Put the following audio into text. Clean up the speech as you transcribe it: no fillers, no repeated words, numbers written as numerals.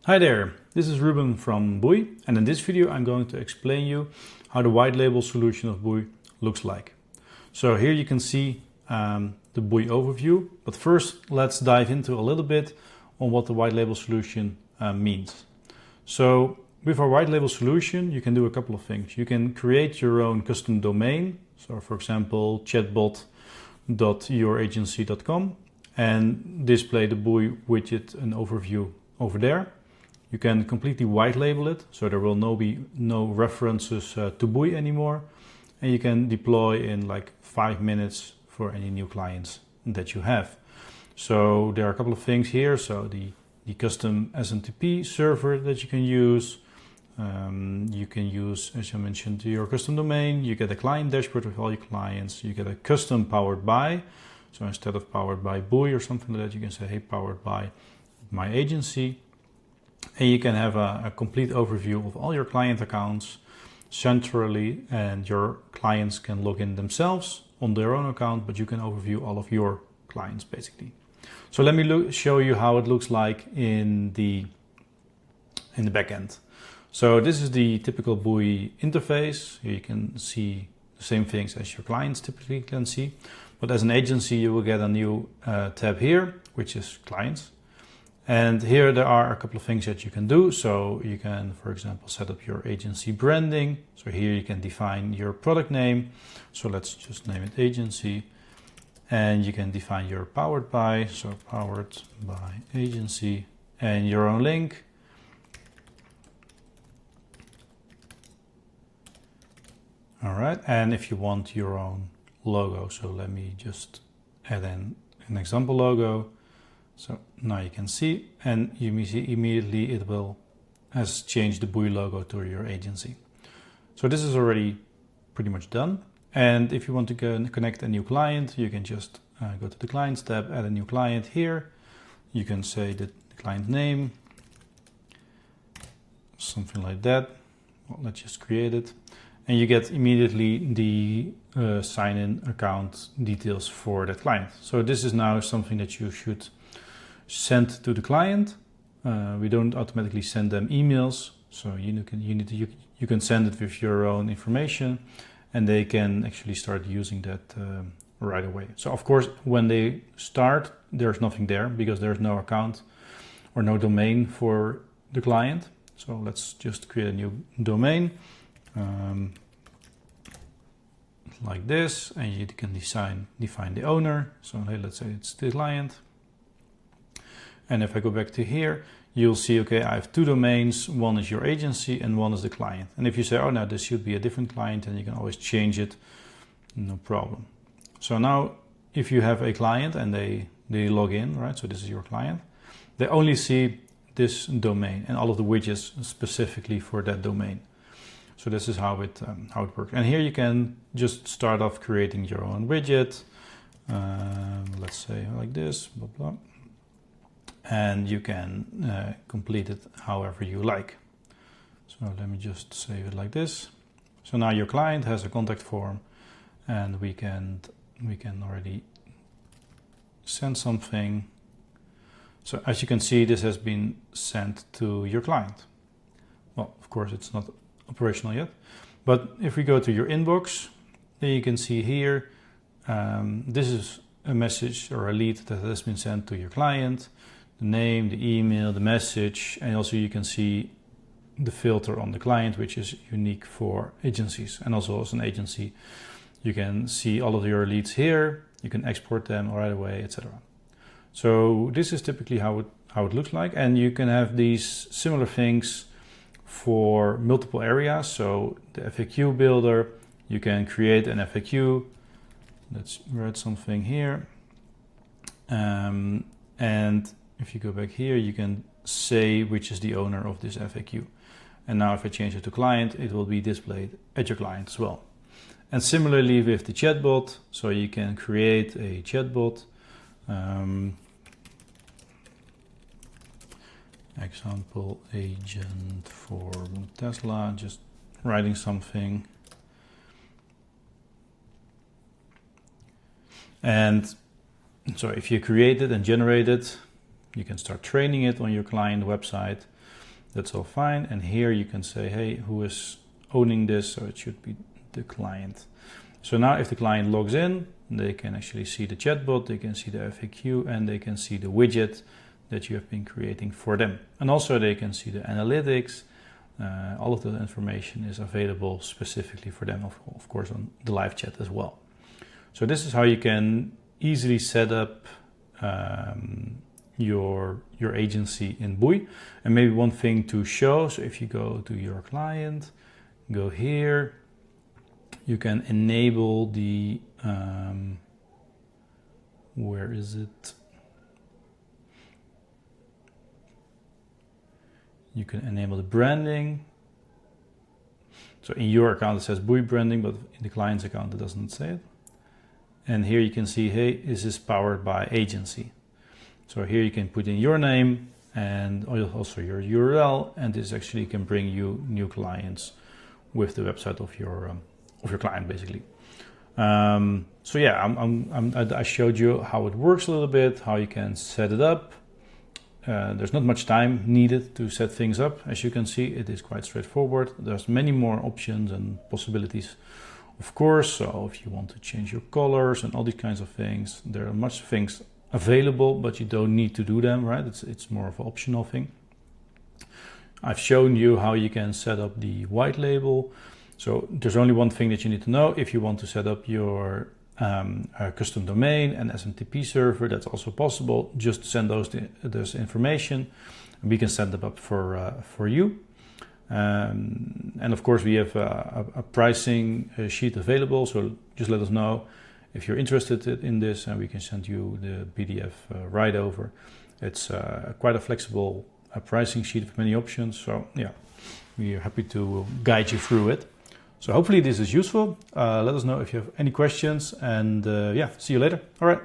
Hi there, this is Ruben from Booi, and in this video I'm going to explain you how the white label solution of Booi looks like. So here you can see the Booi overview, but first let's dive into a little bit on what the white label solution means. So with our white label solution you can do a couple of things. You can create your own custom domain, so for example chatbot.youragency.com, and display the Booi widget and overview over there. You can completely white label it, so there will be no references to Booi anymore. And you can deploy in like 5 minutes for any new clients that you have. So there are a couple of things here. So the custom SMTP server that you can use. You can use, as I mentioned, your custom domain. You get a client dashboard with all your clients. You get a custom powered by. So instead of powered by Booi or something like that, you can say, hey, powered by my agency. And you can have a complete overview of all your client accounts centrally, and your clients can log in themselves on their own account, but you can overview all of your clients basically. So let me show you how it looks like in the backend. So this is the typical Booi interface. Here you can see the same things as your clients typically can see, but as an agency you will get a new tab here, which is clients. And here there are a couple of things that you can do. So you can, for example, set up your agency branding. So here you can define your product name. So let's just name it agency. And you can define your powered by, so powered by agency, and your own link. All right, and if you want your own logo, so let me just add in an example logo. So now you can see, and you see immediately it has changed the Booi logo to your agency. So this is already pretty much done. And if you want to go and connect a new client, you can just go to the clients tab, add a new client here. You can say the client name, something like that. Well, let's just create it. And you get immediately the sign-in account details for that client. So this is now something that you should send to the client. We don't automatically send them emails, so you can send it with your own information, and they can actually start using that right away. So of course, when they start, there's nothing there because there's no account or no domain for the client. So let's just create a new domain like this, and you can define the owner. So let's say it's the client. And if I go back to here, you'll see, okay, I have two domains. One is your agency and one is the client. And if you say, oh, no, this should be a different client, then you can always change it, no problem. So now if you have a client and they log in, right? So this is your client. They only see this domain and all of the widgets specifically for that domain. So this is how it works. And here you can just start off creating your own widget. Let's say like this, blah, blah. And you can complete it however you like. So let me just save it like this. So now your client has a contact form, and we can already send something. So as you can see, this has been sent to your client. Well, of course it's not operational yet, but if we go to your inbox, then you can see here, this is a message or a lead that has been sent to your client. The name, the email, the message, and also you can see the filter on the client, which is unique for agencies. And also as an agency, you can see all of your leads here. You can export them right away, etc. So this is typically how it looks like, and you can have these similar things for multiple areas. So the FAQ builder, you can create an FAQ. Let's write something here, and if you go back here, you can say which is the owner of this FAQ. And now if I change it to client, it will be displayed at your client as well. And similarly with the chatbot, so you can create a chatbot. Example agent for Tesla, just writing something. And so if you create it and generate it, You can start training it on your client website. That's all fine. And here you can say, hey, who is owning this? So it should be the client. So now if the client logs in, they can actually see the chatbot, they can see the FAQ, and they can see the widget that you have been creating for them. And also they can see the analytics. All of the information is available specifically for them, of course, on the live chat as well. So this is how you can easily set up your agency in Boui. And maybe one thing to show, so if you go to your client, go here, you can enable the, where is it? You can enable the branding. So in your account it says Boui branding, but in the client's account it doesn't say it. And here you can see, hey, this is powered by agency. So here you can put in your name and also your URL, and this actually can bring you new clients with the website of your client, basically. So yeah, I showed you how it works a little bit, how you can set it up. There's not much time needed to set things up. As you can see, it is quite straightforward. There's many more options and possibilities, of course. So if you want to change your colors and all these kinds of things, there are much things available, but you don't need to do them, right? It's more of an optional thing. I've shown you how you can set up the white label. So there's only one thing that you need to know. If you want to set up your custom domain and SMTP server, that's also possible. Just send those information and we can set them up for you. And of course we have a pricing sheet available, so just let us know if you're interested in this and we can send you the PDF right over. It's quite a flexible pricing sheet with many options, so yeah, we are happy to guide you through it. So hopefully this is useful. Let us know if you have any questions, and yeah, see you later. All right.